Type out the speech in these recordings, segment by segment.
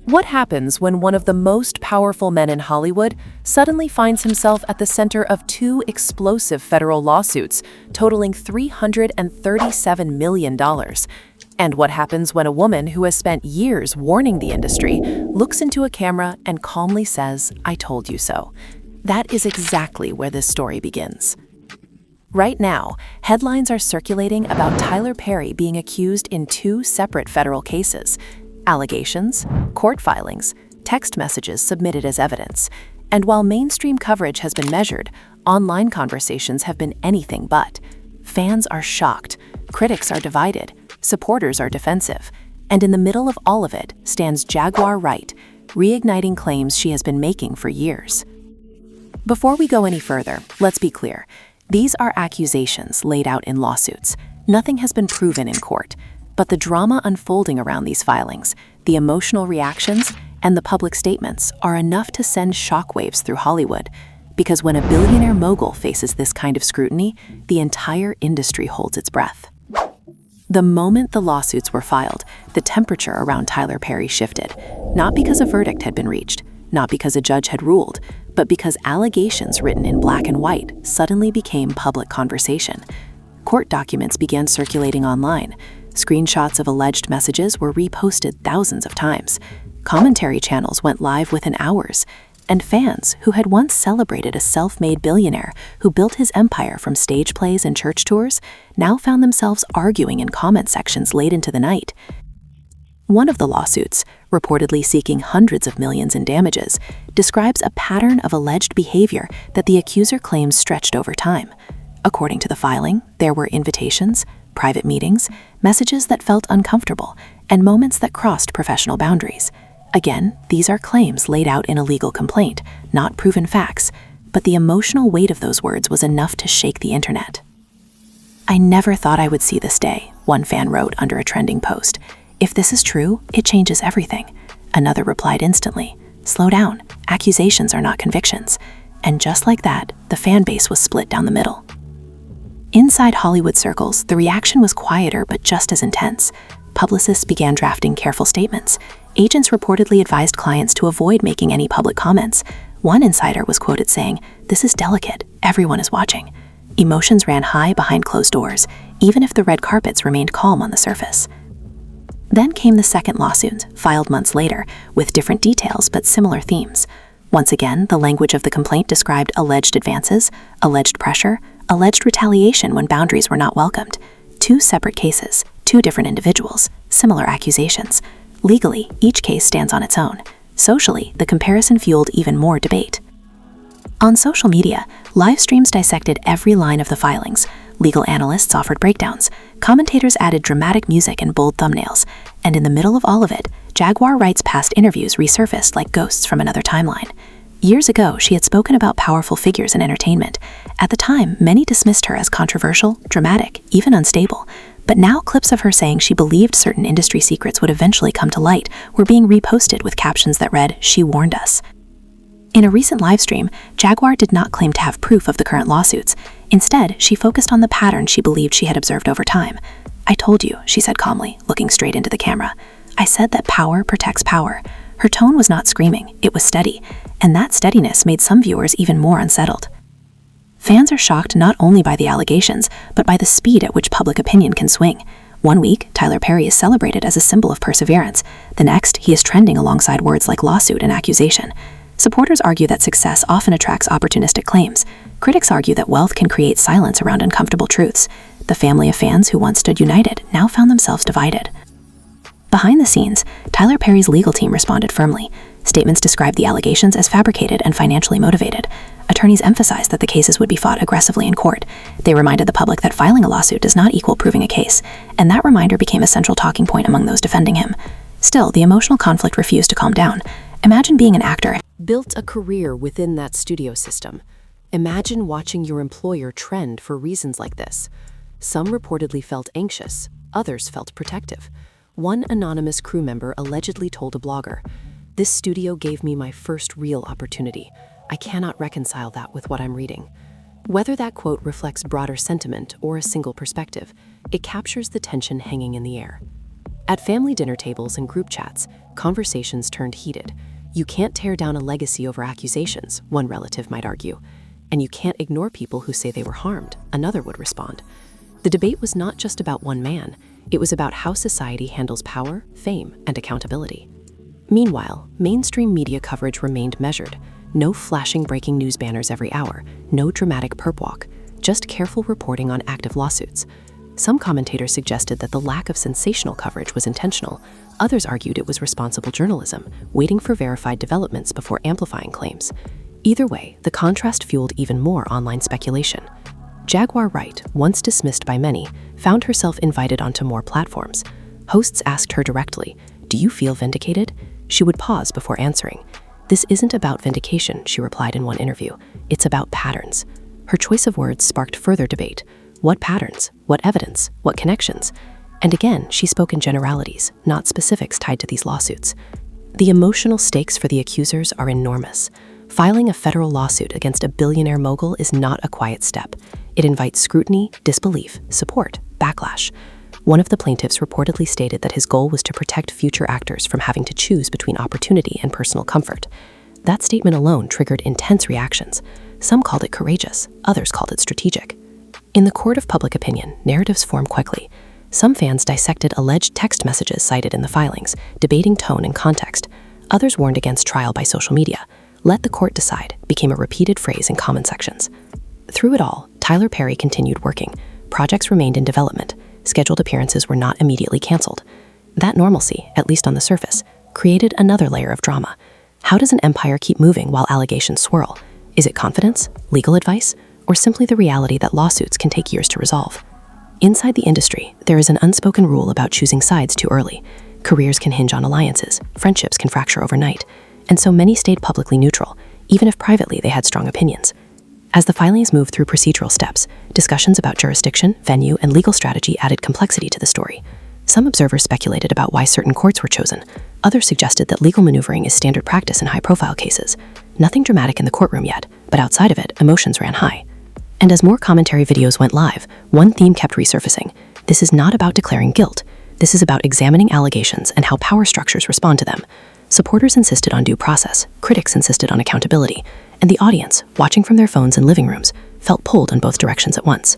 What happens when one of the most powerful men in Hollywood suddenly finds himself at the center of two explosive federal lawsuits totaling $337 million? And what happens when a woman who has spent years warning the industry looks into a camera and calmly says, "I told you so"? That is exactly where this story begins. Right now, headlines are circulating about Tyler Perry being accused in two separate federal cases. Allegations, court filings, text messages submitted as evidence. And while mainstream coverage has been measured, online conversations have been anything but. Fans are shocked, critics are divided, supporters are defensive, and in the middle of all of it stands Jaguar Wright, reigniting claims she has been making for years. Before we go any further, let's be clear. These are accusations laid out in lawsuits. Nothing has been proven in court. But the drama unfolding around these filings, the emotional reactions, and the public statements are enough to send shockwaves through Hollywood. Because when a billionaire mogul faces this kind of scrutiny, the entire industry holds its breath. The moment the lawsuits were filed, the temperature around Tyler Perry shifted. Not because a verdict had been reached, not because a judge had ruled, but because allegations written in black and white suddenly became public conversation. Court documents began circulating online. Screenshots of alleged messages were reposted thousands of times. Commentary channels went live within hours. And fans, who had once celebrated a self-made billionaire who built his empire from stage plays and church tours, now found themselves arguing in comment sections late into the night. One of the lawsuits, reportedly seeking hundreds of millions in damages, describes a pattern of alleged behavior that the accuser claims stretched over time. According to the filing, there were invitations, private meetings, messages that felt uncomfortable, and moments that crossed professional boundaries. Again, these are claims laid out in a legal complaint, not proven facts, but the emotional weight of those words was enough to shake the internet. "I never thought I would see this day," one fan wrote under a trending post. "If this is true, it changes everything." Another replied instantly, "Slow down, accusations are not convictions." And just like that, the fan base was split down the middle. Inside Hollywood circles, the reaction was quieter but just as intense. Publicists began drafting careful statements. Agents reportedly advised clients to avoid making any public comments. One insider was quoted saying, "This is delicate, everyone is watching." Emotions ran high behind closed doors, even if the red carpets remained calm on the surface. Then came the second lawsuit, filed months later, with different details but similar themes. Once again, the language of the complaint described alleged advances, alleged pressure, alleged retaliation when boundaries were not welcomed. Two separate cases, two different individuals, similar accusations. Legally, each case stands on its own. Socially, the comparison fueled even more debate. On social media, live streams dissected every line of the filings. Legal analysts offered breakdowns. Commentators added dramatic music and bold thumbnails. And in the middle of all of it, Jaguar Wright's past interviews resurfaced like ghosts from another timeline. Years ago, she had spoken about powerful figures in entertainment. At the time, many dismissed her as controversial, dramatic, even unstable. But now clips of her saying she believed certain industry secrets would eventually come to light were being reposted with captions that read, "She warned us." In a recent livestream, Jaguar did not claim to have proof of the current lawsuits. Instead, she focused on the pattern she believed she had observed over time. "I told you," she said calmly, looking straight into the camera. "I said that power protects power." Her tone was not screaming, it was steady, and that steadiness made some viewers even more unsettled. Fans are shocked not only by the allegations, but by the speed at which public opinion can swing. One week, Tyler Perry is celebrated as a symbol of perseverance. The next, he is trending alongside words like lawsuit and accusation. Supporters argue that success often attracts opportunistic claims. Critics argue that wealth can create silence around uncomfortable truths. The family of fans who once stood united now found themselves divided. Behind the scenes, Tyler Perry's legal team responded firmly. Statements described the allegations as fabricated and financially motivated. Attorneys emphasized that the cases would be fought aggressively in court. They reminded the public that filing a lawsuit does not equal proving a case, and that reminder became a central talking point among those defending him. Still, the emotional conflict refused to calm down. Imagine being an actor. Built a career within that studio system. Imagine watching your employer trend for reasons like this. Some reportedly felt anxious, others felt protective. One anonymous crew member allegedly told a blogger, "This studio gave me my first real opportunity. I cannot reconcile that with what I'm reading." Whether that quote reflects broader sentiment or a single perspective, it captures the tension hanging in the air. At family dinner tables and group chats, conversations turned heated. You can't tear down a legacy over accusations, one relative might argue. And you can't ignore people who say they were harmed, another would respond. The debate was not just about one man, it was about how society handles power, fame, and accountability. Meanwhile, mainstream media coverage remained measured. No flashing breaking news banners every hour, no dramatic perp walk, just careful reporting on active lawsuits. Some commentators suggested that the lack of sensational coverage was intentional. Others argued it was responsible journalism, waiting for verified developments before amplifying claims. Either way, the contrast fueled even more online speculation. Jaguar Wright, once dismissed by many, found herself invited onto more platforms. Hosts asked her directly, "Do you feel vindicated?" She would pause before answering. "This isn't about vindication," she replied in one interview. "It's about patterns." Her choice of words sparked further debate. What patterns? What evidence? What connections? And again, she spoke in generalities, not specifics tied to these lawsuits. The emotional stakes for the accusers are enormous. Filing a federal lawsuit against a billionaire mogul is not a quiet step. It invites scrutiny, disbelief, support, backlash. One of the plaintiffs reportedly stated that his goal was to protect future actors from having to choose between opportunity and personal comfort. That statement alone triggered intense reactions. Some called it courageous, others called it strategic. In the court of public opinion, narratives form quickly. Some fans dissected alleged text messages cited in the filings, debating tone and context. Others warned against trial by social media. "Let the court decide" became a repeated phrase in comment sections. Through it all, Tyler Perry continued working. Projects remained in development. Scheduled appearances were not immediately canceled. That normalcy, at least on the surface, created another layer of drama. How does an empire keep moving while allegations swirl? Is it confidence, legal advice, or simply the reality that lawsuits can take years to resolve? Inside the industry, there is an unspoken rule about choosing sides too early. Careers can hinge on alliances, friendships can fracture overnight, and so many stayed publicly neutral, even if privately they had strong opinions. As the filings moved through procedural steps, discussions about jurisdiction, venue, and legal strategy added complexity to the story. Some observers speculated about why certain courts were chosen. Others suggested that legal maneuvering is standard practice in high-profile cases. Nothing dramatic in the courtroom yet, but outside of it, emotions ran high. And as more commentary videos went live, one theme kept resurfacing. This is not about declaring guilt. This is about examining allegations and how power structures respond to them. Supporters insisted on due process, critics insisted on accountability, and the audience, watching from their phones and living rooms, felt pulled in both directions at once.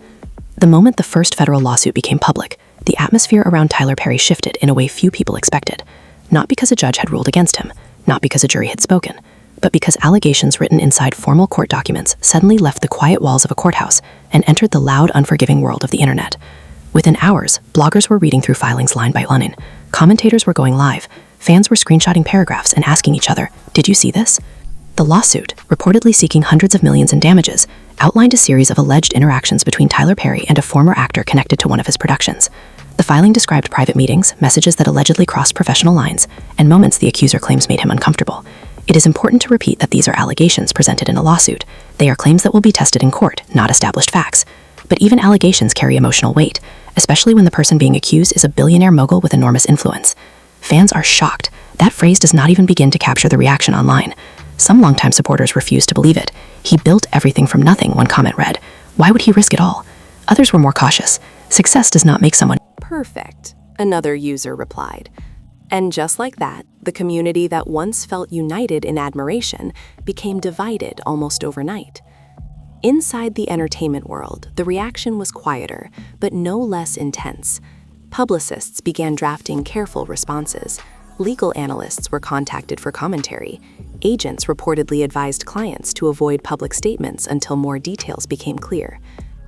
The moment the first federal lawsuit became public, the atmosphere around Tyler Perry shifted in a way few people expected. Not because a judge had ruled against him, not because a jury had spoken, but because allegations written inside formal court documents suddenly left the quiet walls of a courthouse and entered the loud, unforgiving world of the internet. Within hours, bloggers were reading through filings line by line. Commentators were going live. Fans were screenshotting paragraphs and asking each other, "Did you see this?" The lawsuit, reportedly seeking hundreds of millions in damages, outlined a series of alleged interactions between Tyler Perry and a former actor connected to one of his productions. The filing described private meetings, messages that allegedly crossed professional lines, and moments the accuser claims made him uncomfortable. It is important to repeat that these are allegations presented in a lawsuit. They are claims that will be tested in court, not established facts. But even allegations carry emotional weight, especially when the person being accused is a billionaire mogul with enormous influence. Fans are shocked. That phrase does not even begin to capture the reaction online. Some longtime supporters refused to believe it. "He built everything from nothing," one comment read. "Why would he risk it all?" Others were more cautious. Success does not make someone Perfect, another user replied. And just like that, the community that once felt united in admiration became divided almost overnight. Inside the entertainment world, the reaction was quieter, but no less intense. Publicists began drafting careful responses. Legal analysts were contacted for commentary. Agents reportedly advised clients to avoid public statements until more details became clear.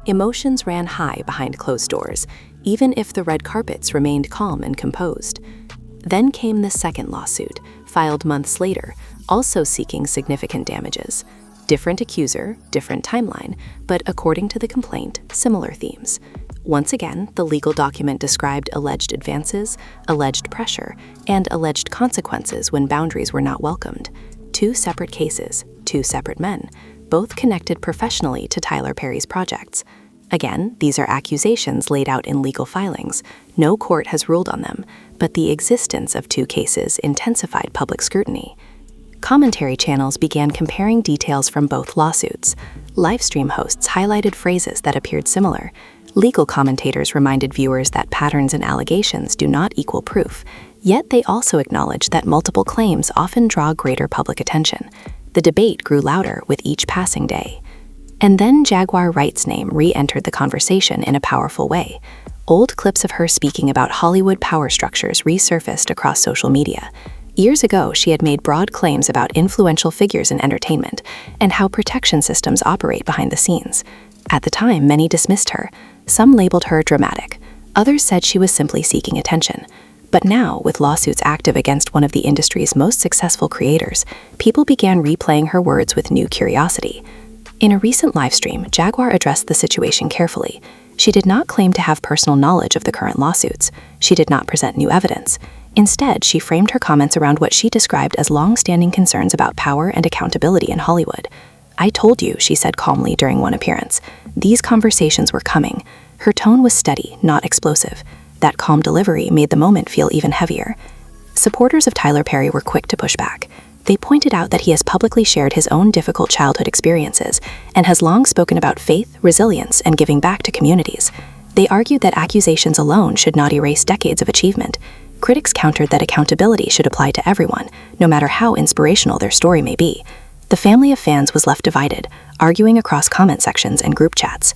Emotions ran high behind closed doors, even if the red carpets remained calm and composed. Then came the second lawsuit, filed months later, also seeking significant damages. Different accuser, different timeline, but according to the complaint, similar themes. Once again, the legal document described alleged advances, alleged pressure, and alleged consequences when boundaries were not welcomed. Two separate cases, two separate men, both connected professionally to Tyler Perry's projects. Again, these are accusations laid out in legal filings. No court has ruled on them, but the existence of two cases intensified public scrutiny. Commentary channels began comparing details from both lawsuits. Livestream hosts highlighted phrases that appeared similar. Legal commentators reminded viewers that patterns and allegations do not equal proof, yet they also acknowledged that multiple claims often draw greater public attention. The debate grew louder with each passing day. And then Jaguar Wright's name re-entered the conversation in a powerful way. Old clips of her speaking about Hollywood power structures resurfaced across social media. Years ago, she had made broad claims about influential figures in entertainment and how protection systems operate behind the scenes. At the time, many dismissed her. Some labeled her dramatic. Others said she was simply seeking attention. But now, with lawsuits active against one of the industry's most successful creators, people began replaying her words with new curiosity. In a recent livestream, Jaguar addressed the situation carefully. She did not claim to have personal knowledge of the current lawsuits. She did not present new evidence. Instead, she framed her comments around what she described as long-standing concerns about power and accountability in Hollywood. "I told you," she said calmly during one appearance. "These conversations were coming." Her tone was steady, not explosive. That calm delivery made the moment feel even heavier. Supporters of Tyler Perry were quick to push back. They pointed out that he has publicly shared his own difficult childhood experiences and has long spoken about faith, resilience, and giving back to communities. They argued that accusations alone should not erase decades of achievement. Critics countered that accountability should apply to everyone, no matter how inspirational their story may be. The family of fans was left divided, arguing across comment sections and group chats.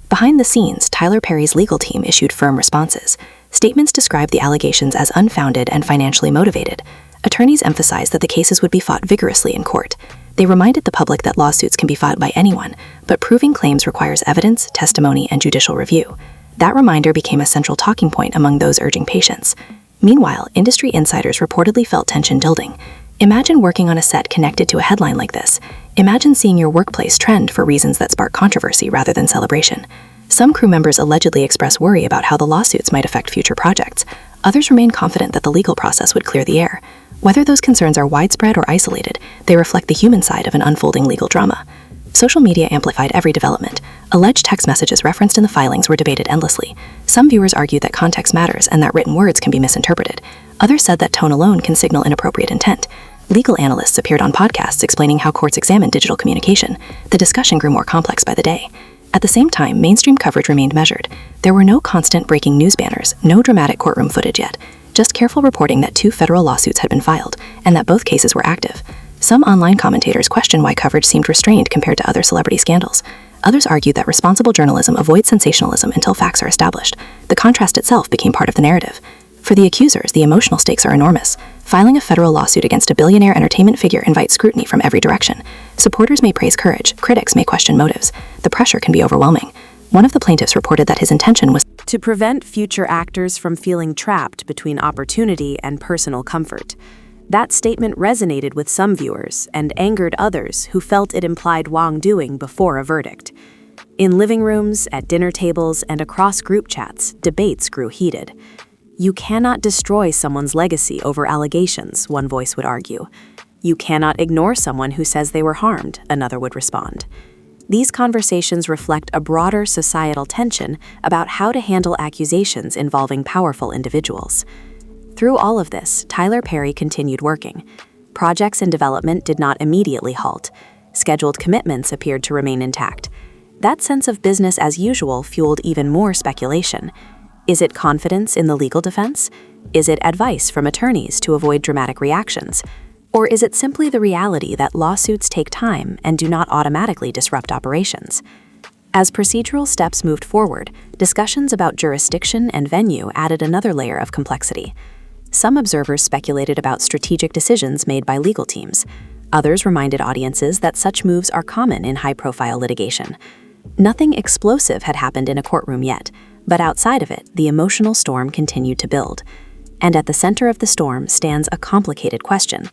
Behind the scenes, Tyler Perry's legal team issued firm responses. Statements described the allegations as unfounded and financially motivated. Attorneys emphasized that the cases would be fought vigorously in court. They reminded the public that lawsuits can be filed by anyone, but proving claims requires evidence, testimony, and judicial review. That reminder became a central talking point among those urging patience. Meanwhile, industry insiders reportedly felt tension building. Imagine working on a set connected to a headline like this. Imagine seeing your workplace trend for reasons that spark controversy rather than celebration. Some crew members allegedly express worry about how the lawsuits might affect future projects. Others remain confident that the legal process would clear the air. Whether those concerns are widespread or isolated, they reflect the human side of an unfolding legal drama. Social media amplified every development. Alleged text messages referenced in the filings were debated endlessly. Some viewers argued that context matters and that written words can be misinterpreted. Others said that tone alone can signal inappropriate intent. Legal analysts appeared on podcasts explaining how courts examine digital communication. The discussion grew more complex by the day. At the same time, mainstream coverage remained measured. There were no constant breaking news banners, no dramatic courtroom footage yet, just careful reporting that 2 federal lawsuits had been filed, and that both cases were active. Some online commentators questioned why coverage seemed restrained compared to other celebrity scandals. Others argued that responsible journalism avoids sensationalism until facts are established. The contrast itself became part of the narrative. For the accusers, the emotional stakes are enormous. Filing a federal lawsuit against a billionaire entertainment figure invites scrutiny from every direction. Supporters may praise courage, critics may question motives. The pressure can be overwhelming. One of the plaintiffs reported that his intention was to prevent future actors from feeling trapped between opportunity and personal comfort. That statement resonated with some viewers and angered others who felt it implied wrongdoing before a verdict. In living rooms, at dinner tables, and across group chats, debates grew heated. "You cannot destroy someone's legacy over allegations," one voice would argue. "You cannot ignore someone who says they were harmed," another would respond. These conversations reflect a broader societal tension about how to handle accusations involving powerful individuals. Through all of this, Tyler Perry continued working. Projects in development did not immediately halt. Scheduled commitments appeared to remain intact. That sense of business as usual fueled even more speculation. Is it confidence in the legal defense? Is it advice from attorneys to avoid dramatic reactions? Or is it simply the reality that lawsuits take time and do not automatically disrupt operations? As procedural steps moved forward, discussions about jurisdiction and venue added another layer of complexity. Some observers speculated about strategic decisions made by legal teams. Others reminded audiences that such moves are common in high-profile litigation. Nothing explosive had happened in a courtroom yet, but outside of it, the emotional storm continued to build. And at the center of the storm stands a complicated question.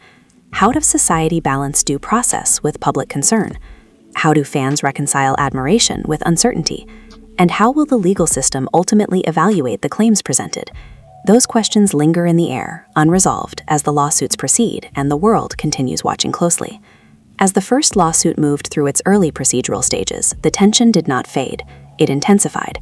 How does society balance due process with public concern? How do fans reconcile admiration with uncertainty? And how will the legal system ultimately evaluate the claims presented? Those questions linger in the air, unresolved, as the lawsuits proceed and the world continues watching closely. As the first lawsuit moved through its early procedural stages, the tension did not fade. It intensified.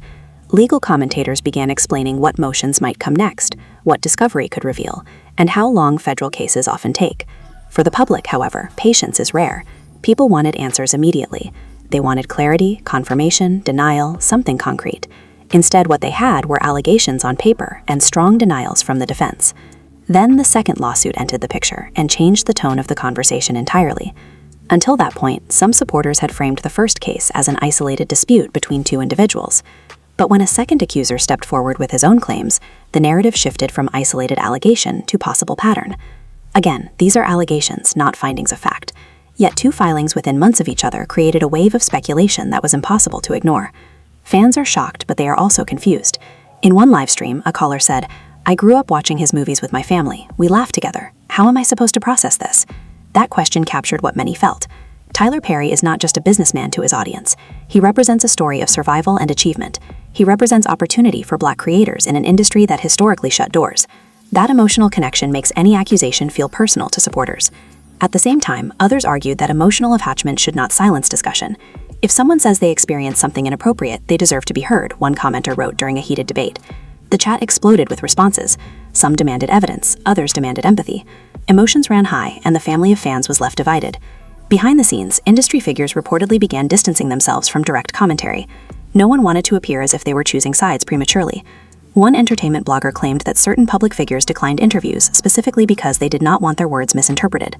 Legal commentators began explaining what motions might come next, what discovery could reveal, and how long federal cases often take. For the public, however, patience is rare. People wanted answers immediately. They wanted clarity, confirmation, denial, something concrete. Instead, what they had were allegations on paper and strong denials from the defense. Then the second lawsuit entered the picture and changed the tone of the conversation entirely. Until that point, some supporters had framed the first case as an isolated dispute between two individuals. But when a second accuser stepped forward with his own claims, the narrative shifted from isolated allegation to possible pattern. Again, these are allegations, not findings of fact. Yet two filings within months of each other created a wave of speculation that was impossible to ignore. Fans are shocked, but they are also confused. In one live stream, a caller said, "I grew up watching his movies with my family. We laughed together. How am I supposed to process this?" That question captured what many felt. Tyler Perry is not just a businessman to his audience. He represents a story of survival and achievement. He represents opportunity for Black creators in an industry that historically shut doors. That emotional connection makes any accusation feel personal to supporters. At the same time, others argued that emotional attachment should not silence discussion. If someone says they experienced something inappropriate, they deserve to be heard, one commenter wrote during a heated debate. The chat exploded with responses. Some demanded evidence, others demanded empathy. Emotions ran high, and the family of fans was left divided. Behind the scenes, industry figures reportedly began distancing themselves from direct commentary. No one wanted to appear as if they were choosing sides prematurely. One entertainment blogger claimed that certain public figures declined interviews specifically because they did not want their words misinterpreted.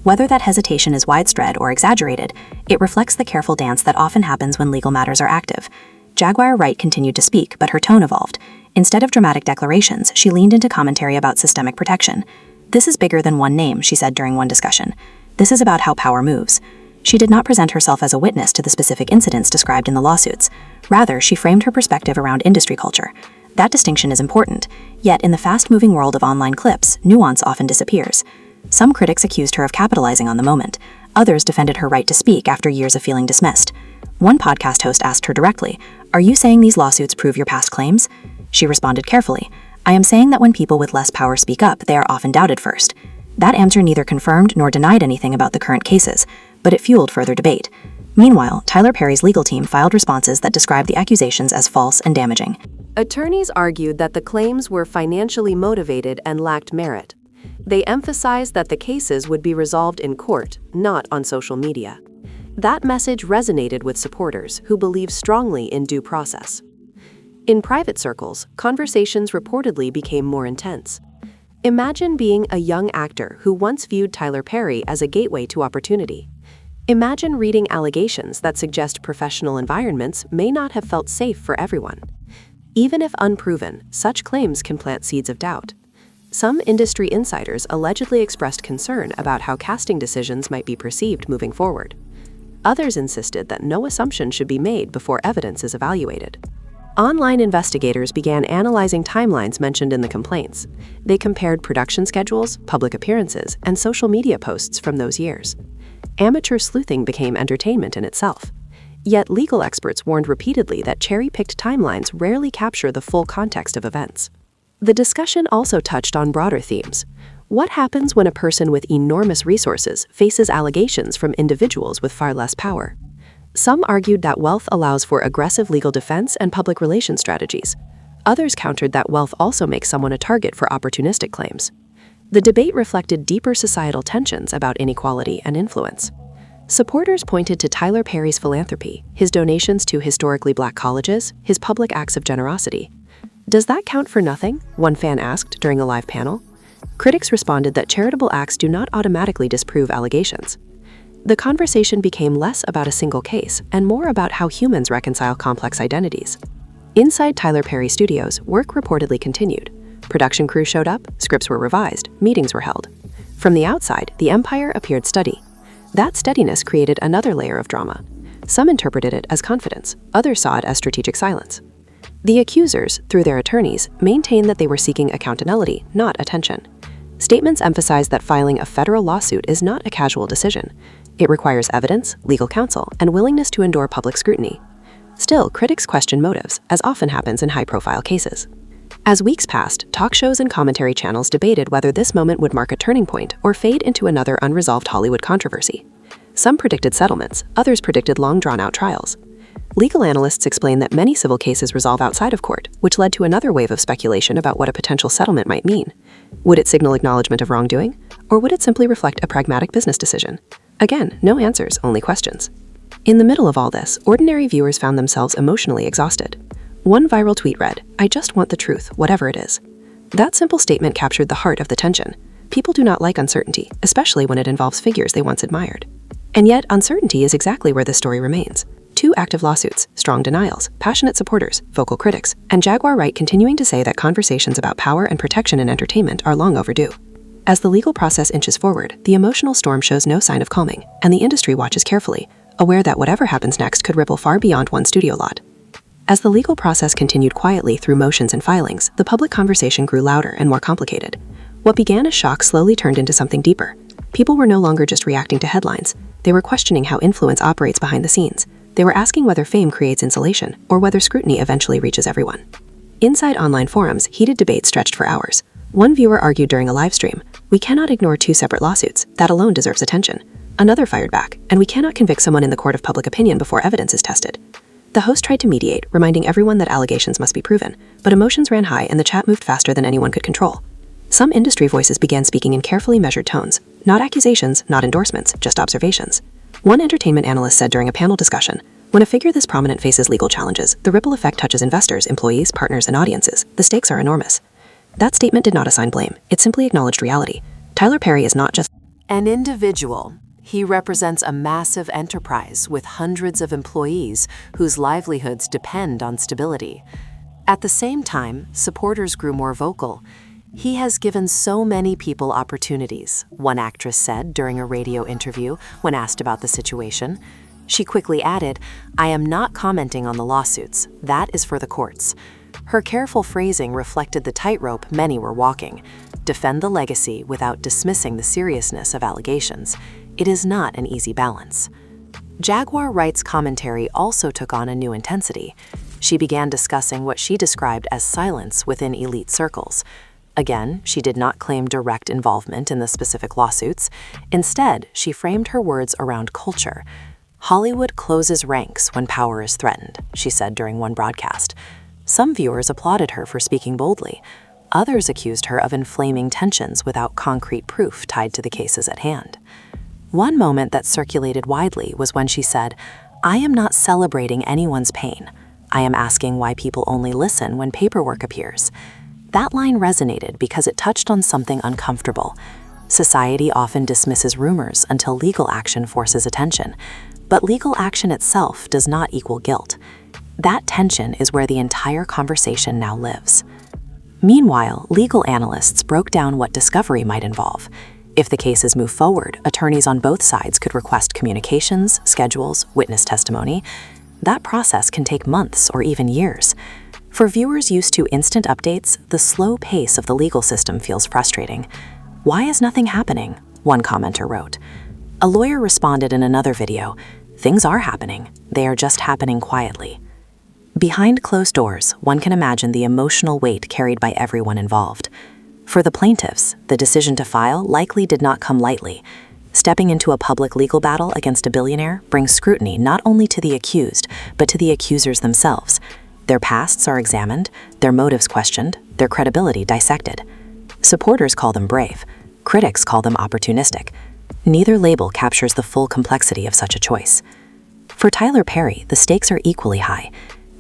Whether that hesitation is widespread or exaggerated, it reflects the careful dance that often happens when legal matters are active. Jaguar Wright continued to speak, but her tone evolved. Instead of dramatic declarations, she leaned into commentary about systemic protection. "This is bigger than one name," she said during one discussion. "This is about how power moves." She did not present herself as a witness to the specific incidents described in the lawsuits. Rather, she framed her perspective around industry culture. That distinction is important, yet in the fast-moving world of online clips, nuance often disappears. Some critics accused her of capitalizing on the moment. Others defended her right to speak after years of feeling dismissed. One podcast host asked her directly, "Are you saying these lawsuits prove your past claims?" She responded carefully, "I am saying that when people with less power speak up, they are often doubted first." That answer neither confirmed nor denied anything about the current cases, but it fueled further debate. Meanwhile, Tyler Perry's legal team filed responses that described the accusations as false and damaging. Attorneys argued that the claims were financially motivated and lacked merit. They emphasized that the cases would be resolved in court, not on social media. That message resonated with supporters who believe strongly in due process. In private circles, conversations reportedly became more intense. Imagine being a young actor who once viewed Tyler Perry as a gateway to opportunity. Imagine reading allegations that suggest professional environments may not have felt safe for everyone. Even if unproven, such claims can plant seeds of doubt. Some industry insiders allegedly expressed concern about how casting decisions might be perceived moving forward. Others insisted that no assumption should be made before evidence is evaluated. Online investigators began analyzing timelines mentioned in the complaints. They compared production schedules, public appearances, and social media posts from those years. Amateur sleuthing became entertainment in itself. Yet legal experts warned repeatedly that cherry-picked timelines rarely capture the full context of events. The discussion also touched on broader themes. What happens when a person with enormous resources faces allegations from individuals with far less power? Some argued that wealth allows for aggressive legal defense and public relations strategies. Others countered that wealth also makes someone a target for opportunistic claims. The debate reflected deeper societal tensions about inequality and influence. Supporters pointed to Tyler Perry's philanthropy, his donations to historically Black colleges, his public acts of generosity. "Does that count for nothing?" one fan asked during a live panel. Critics responded that charitable acts do not automatically disprove allegations. The conversation became less about a single case and more about how humans reconcile complex identities. Inside Tyler Perry Studios, work reportedly continued. Production crews showed up, scripts were revised, meetings were held. From the outside, the empire appeared steady. That steadiness created another layer of drama. Some interpreted it as confidence, others saw it as strategic silence. The accusers, through their attorneys, maintained that they were seeking accountability, not attention. Statements emphasized that filing a federal lawsuit is not a casual decision. It requires evidence, legal counsel, and willingness to endure public scrutiny. Still, critics question motives, as often happens in high-profile cases. As weeks passed, talk shows and commentary channels debated whether this moment would mark a turning point or fade into another unresolved Hollywood controversy. Some predicted settlements, others predicted long drawn-out trials. Legal analysts explained that many civil cases resolve outside of court, which led to another wave of speculation about what a potential settlement might mean. Would it signal acknowledgement of wrongdoing, or would it simply reflect a pragmatic business decision? Again, no answers, only questions. In the middle of all this, ordinary viewers found themselves emotionally exhausted. One viral tweet read, "I just want the truth, whatever it is." That simple statement captured the heart of the tension. People do not like uncertainty, especially when it involves figures they once admired. And yet, uncertainty is exactly where this story remains. 2 active lawsuits, strong denials, passionate supporters, vocal critics, and Jaguar Wright continuing to say that conversations about power and protection in entertainment are long overdue. As the legal process inches forward, the emotional storm shows no sign of calming, and the industry watches carefully, aware that whatever happens next could ripple far beyond one studio lot. As the legal process continued quietly through motions and filings, the public conversation grew louder and more complicated. What began as shock slowly turned into something deeper. People were no longer just reacting to headlines. They were questioning how influence operates behind the scenes. They were asking whether fame creates insulation, or whether scrutiny eventually reaches everyone. Inside online forums, heated debate stretched for hours. One viewer argued during a live stream, "We cannot ignore 2 separate lawsuits. That alone deserves attention." Another fired back, "And we cannot convict someone in the court of public opinion before evidence is tested." The host tried to mediate, reminding everyone that allegations must be proven, but emotions ran high and the chat moved faster than anyone could control. Some industry voices began speaking in carefully measured tones, not accusations, not endorsements, just observations. One entertainment analyst said during a panel discussion, "When a figure this prominent faces legal challenges, the ripple effect touches investors, employees, partners, and audiences. The stakes are enormous." That statement did not assign blame, it simply acknowledged reality. Tyler Perry is not just An individual. He represents a massive enterprise with hundreds of employees whose livelihoods depend on stability. At the same time, supporters grew more vocal. "He has given so many people opportunities," one actress said during a radio interview when asked about the situation. She quickly added, "I am not commenting on the lawsuits. That is for the courts." Her careful phrasing reflected the tightrope many were walking. Defend the legacy without dismissing the seriousness of allegations. It is not an easy balance. Jaguar Wright's commentary also took on a new intensity. She began discussing what she described as silence within elite circles. Again, she did not claim direct involvement in the specific lawsuits. Instead, she framed her words around culture. "Hollywood closes ranks when power is threatened," she said during one broadcast. Some viewers applauded her for speaking boldly. Others accused her of inflaming tensions without concrete proof tied to the cases at hand. One moment that circulated widely was when she said, "I am not celebrating anyone's pain. I am asking why people only listen when paperwork appears." That line resonated because it touched on something uncomfortable. Society often dismisses rumors until legal action forces attention, but legal action itself does not equal guilt. That tension is where the entire conversation now lives. Meanwhile, legal analysts broke down what discovery might involve. If the cases move forward, attorneys on both sides could request communications, schedules, witness testimony. That process can take months or even years. For viewers used to instant updates, the slow pace of the legal system feels frustrating. "Why is nothing happening?" one commenter wrote. A lawyer responded in another video, "Things are happening. They are just happening quietly." Behind closed doors, one can imagine the emotional weight carried by everyone involved. For the plaintiffs, the decision to file likely did not come lightly. Stepping into a public legal battle against a billionaire brings scrutiny not only to the accused, but to the accusers themselves. Their pasts are examined, their motives questioned, their credibility dissected. Supporters call them brave. Critics call them opportunistic. Neither label captures the full complexity of such a choice. For Tyler Perry, the stakes are equally high.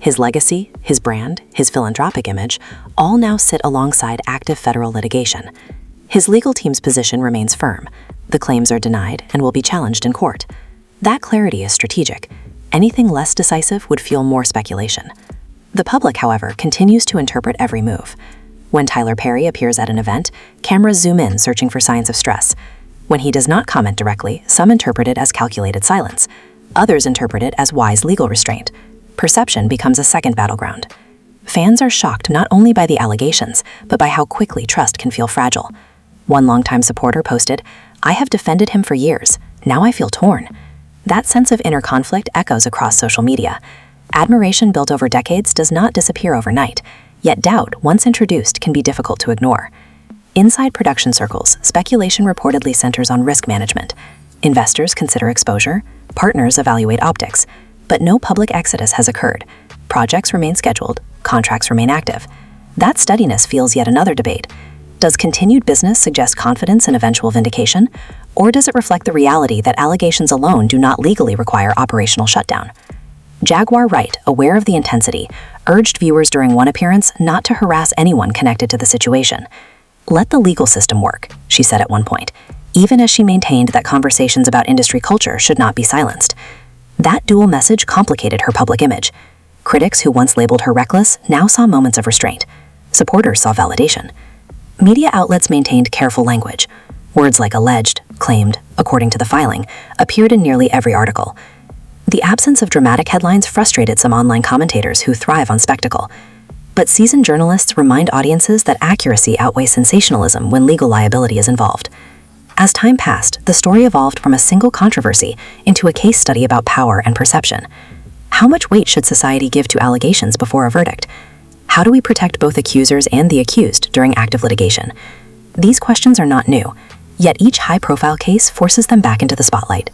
His legacy, his brand, his philanthropic image, all now sit alongside active federal litigation. His legal team's position remains firm. The claims are denied and will be challenged in court. That clarity is strategic. Anything less decisive would fuel more speculation. The public, however, continues to interpret every move. When Tyler Perry appears at an event, cameras zoom in searching for signs of stress. When he does not comment directly, some interpret it as calculated silence. Others interpret it as wise legal restraint. Perception becomes a second battleground. Fans are shocked not only by the allegations, but by how quickly trust can feel fragile. One longtime supporter posted, "I have defended him for years. Now I feel torn." That sense of inner conflict echoes across social media. Admiration built over decades does not disappear overnight, yet doubt, once introduced, can be difficult to ignore. Inside production circles, speculation reportedly centers on risk management. Investors consider exposure, partners evaluate optics, but no public exodus has occurred. Projects remain scheduled, contracts remain active. That steadiness fuels yet another debate. Does continued business suggest confidence in eventual vindication, or does it reflect the reality that allegations alone do not legally require operational shutdown? Jaguar Wright, aware of the intensity, urged viewers during one appearance not to harass anyone connected to the situation. "Let the legal system work," she said at one point, even as she maintained that conversations about industry culture should not be silenced. That dual message complicated her public image. Critics who once labeled her reckless now saw moments of restraint. Supporters saw validation. Media outlets maintained careful language. Words like alleged, claimed, according to the filing, appeared in nearly every article. The absence of dramatic headlines frustrated some online commentators who thrive on spectacle. But seasoned journalists remind audiences that accuracy outweighs sensationalism when legal liability is involved. As time passed, the story evolved from a single controversy into a case study about power and perception. How much weight should society give to allegations before a verdict? How do we protect both accusers and the accused during active litigation? These questions are not new, yet each high-profile case forces them back into the spotlight.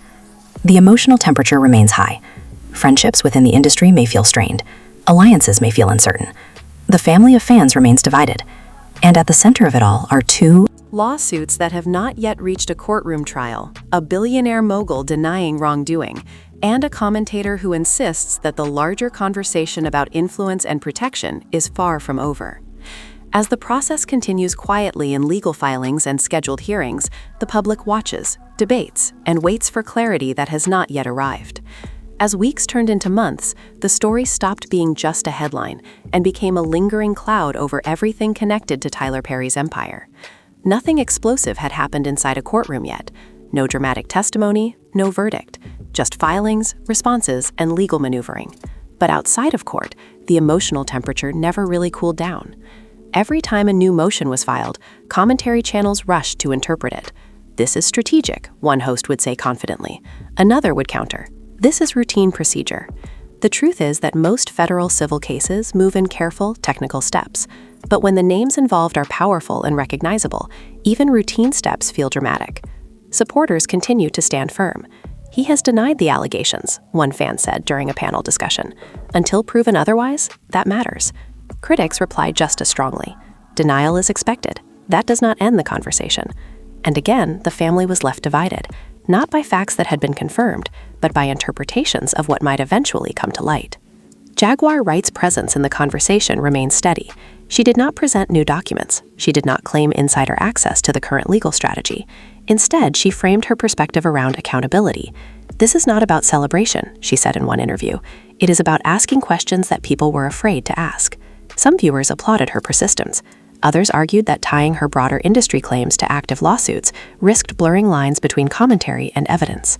The emotional temperature remains high. Friendships within the industry may feel strained. Alliances may feel uncertain. The family of fans remains divided. And at the center of it all are two lawsuits that have not yet reached a courtroom trial, a billionaire mogul denying wrongdoing, and a commentator who insists that the larger conversation about influence and protection is far from over. As the process continues quietly in legal filings and scheduled hearings, the public watches, debates, and waits for clarity that has not yet arrived. As weeks turned into months, the story stopped being just a headline and became a lingering cloud over everything connected to Tyler Perry's empire. Nothing explosive had happened inside a courtroom yet. No dramatic testimony, no verdict, just filings, responses, and legal maneuvering. But outside of court, the emotional temperature never really cooled down. Every time a new motion was filed, commentary channels rushed to interpret it. "This is strategic," one host would say confidently. Another would counter, "This is routine procedure." The truth is that most federal civil cases move in careful, technical steps. But when the names involved are powerful and recognizable, even routine steps feel dramatic. Supporters continue to stand firm. "He has denied the allegations," one fan said during a panel discussion. "Until proven otherwise, that matters." Critics replied just as strongly. "Denial is expected. That does not end the conversation." And again, the family was left divided, not by facts that had been confirmed, but by interpretations of what might eventually come to light. Jaguar Wright's presence in the conversation remained steady. She did not present new documents. She did not claim insider access to the current legal strategy. Instead, she framed her perspective around accountability. "This is not about celebration," she said in one interview. "It is about asking questions that people were afraid to ask." Some viewers applauded her persistence. Others argued that tying her broader industry claims to active lawsuits risked blurring lines between commentary and evidence.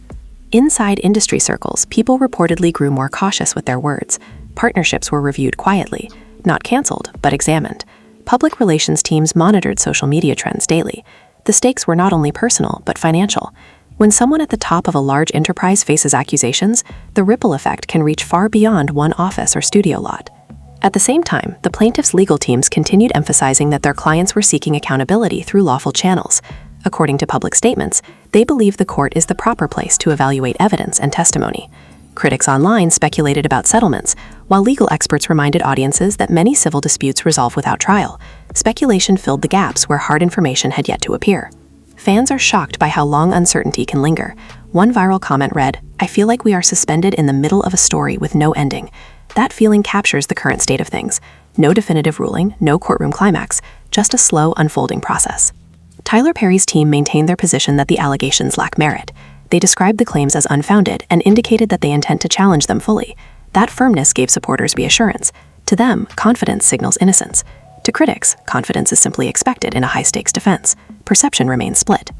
Inside industry circles, people reportedly grew more cautious with their words. Partnerships were reviewed quietly, not canceled, but examined. Public relations teams monitored social media trends daily. The stakes were not only personal, but financial. When someone at the top of a large enterprise faces accusations, the ripple effect can reach far beyond one office or studio lot. At the same time, the plaintiffs' legal teams continued emphasizing that their clients were seeking accountability through lawful channels. According to public statements, they believe the court is the proper place to evaluate evidence and testimony. Critics online speculated about settlements, while legal experts reminded audiences that many civil disputes resolve without trial. Speculation filled the gaps where hard information had yet to appear. Fans are shocked by how long uncertainty can linger. One viral comment read, "I feel like we are suspended in the middle of a story with no ending." That feeling captures the current state of things. No definitive ruling, no courtroom climax, just a slow unfolding process. Tyler Perry's team maintained their position that the allegations lack merit. They described the claims as unfounded and indicated that they intend to challenge them fully. That firmness gave supporters reassurance. To them, confidence signals innocence. To critics, confidence is simply expected in a high-stakes defense. Perception remains split.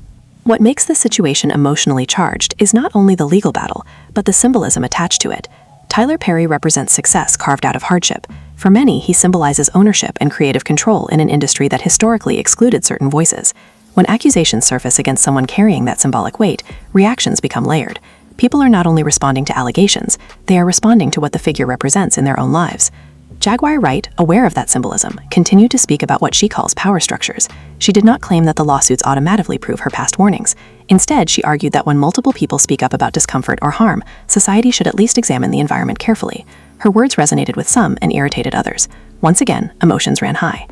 What makes the situation emotionally charged is not only the legal battle, but the symbolism attached to it. Tyler Perry represents success carved out of hardship. For many, he symbolizes ownership and creative control in an industry that historically excluded certain voices. When accusations surface against someone carrying that symbolic weight, reactions become layered. People are not only responding to allegations, they are responding to what the figure represents in their own lives. Jaguar Wright, aware of that symbolism, continued to speak about what she calls power structures. She did not claim that the lawsuits automatically prove her past warnings. Instead, she argued that when multiple people speak up about discomfort or harm, society should at least examine the environment carefully. Her words resonated with some and irritated others. Once again, emotions ran high.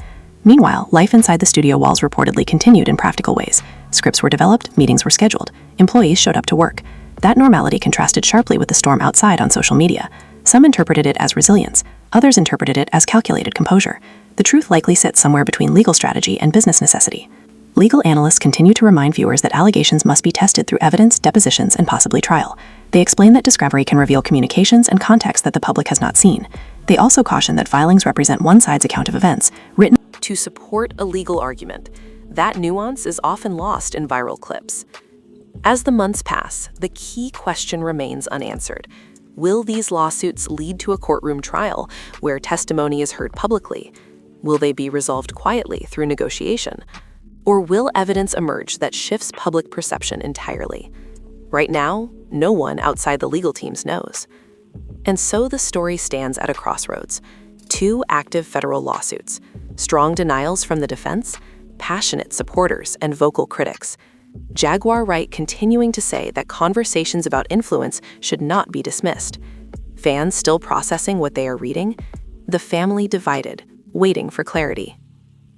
Meanwhile, life inside the studio walls reportedly continued in practical ways. Scripts were developed, meetings were scheduled, employees showed up to work. That normality contrasted sharply with the storm outside on social media. Some interpreted it as resilience, others interpreted it as calculated composure. The truth likely sits somewhere between legal strategy and business necessity. Legal analysts continue to remind viewers that allegations must be tested through evidence, depositions, and possibly trial. They explain that discovery can reveal communications and context that the public has not seen. They also caution that filings represent one side's account of events, written to support a legal argument. That nuance is often lost in viral clips. As the months pass, the key question remains unanswered. Will these lawsuits lead to a courtroom trial where testimony is heard publicly? Will they be resolved quietly through negotiation? Or will evidence emerge that shifts public perception entirely? Right now, no one outside the legal teams knows. And so the story stands at a crossroads. Two active federal lawsuits, strong denials from the defense, passionate supporters, and vocal critics. Jaguar Wright continuing to say that conversations about influence should not be dismissed. Fans still processing what they are reading. The family divided, waiting for clarity.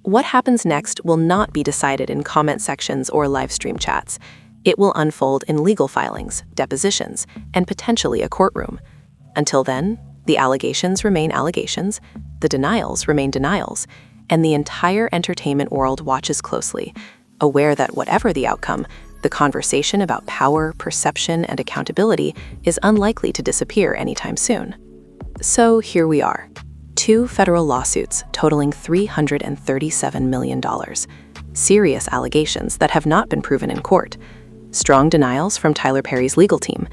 What happens next will not be decided in comment sections or live stream chats. It will unfold in legal filings, depositions, and potentially a courtroom. Until then, the allegations remain allegations, the denials remain denials, and the entire entertainment world watches closely, aware that whatever the outcome, the conversation about power, perception, and accountability is unlikely to disappear anytime soon. So here we are. Two federal lawsuits totaling $337 million. Serious allegations that have not been proven in court. Strong denials from Tyler Perry's legal team.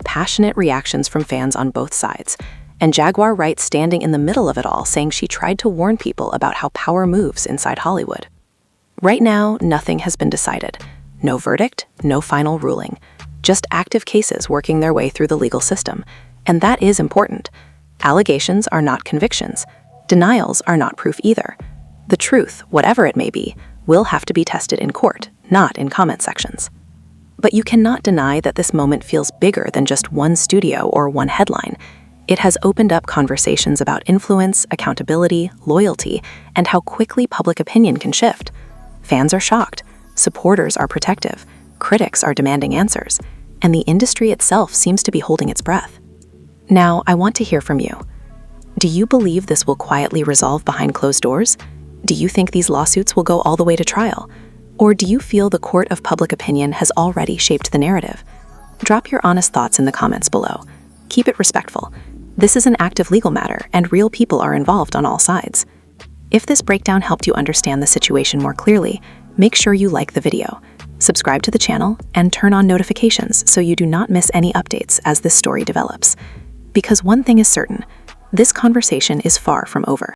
Passionate reactions from fans on both sides. And Jaguar Wright standing in the middle of it all, saying she tried to warn people about how power moves inside Hollywood. Right now, nothing has been decided. No verdict, no final ruling. Just active cases working their way through the legal system. And that is important. Allegations are not convictions. Denials are not proof either. The truth, whatever it may be, will have to be tested in court, not in comment sections. But you cannot deny that this moment feels bigger than just one studio or one headline. It has opened up conversations about influence, accountability, loyalty, and how quickly public opinion can shift. Fans are shocked, supporters are protective, critics are demanding answers, and the industry itself seems to be holding its breath. Now, I want to hear from you. Do you believe this will quietly resolve behind closed doors? Do you think these lawsuits will go all the way to trial? Or do you feel the court of public opinion has already shaped the narrative? Drop your honest thoughts in the comments below. Keep it respectful. This is an active legal matter, and real people are involved on all sides. If this breakdown helped you understand the situation more clearly, make sure you like the video, subscribe to the channel, and turn on notifications so you do not miss any updates as this story develops. Because one thing is certain, this conversation is far from over.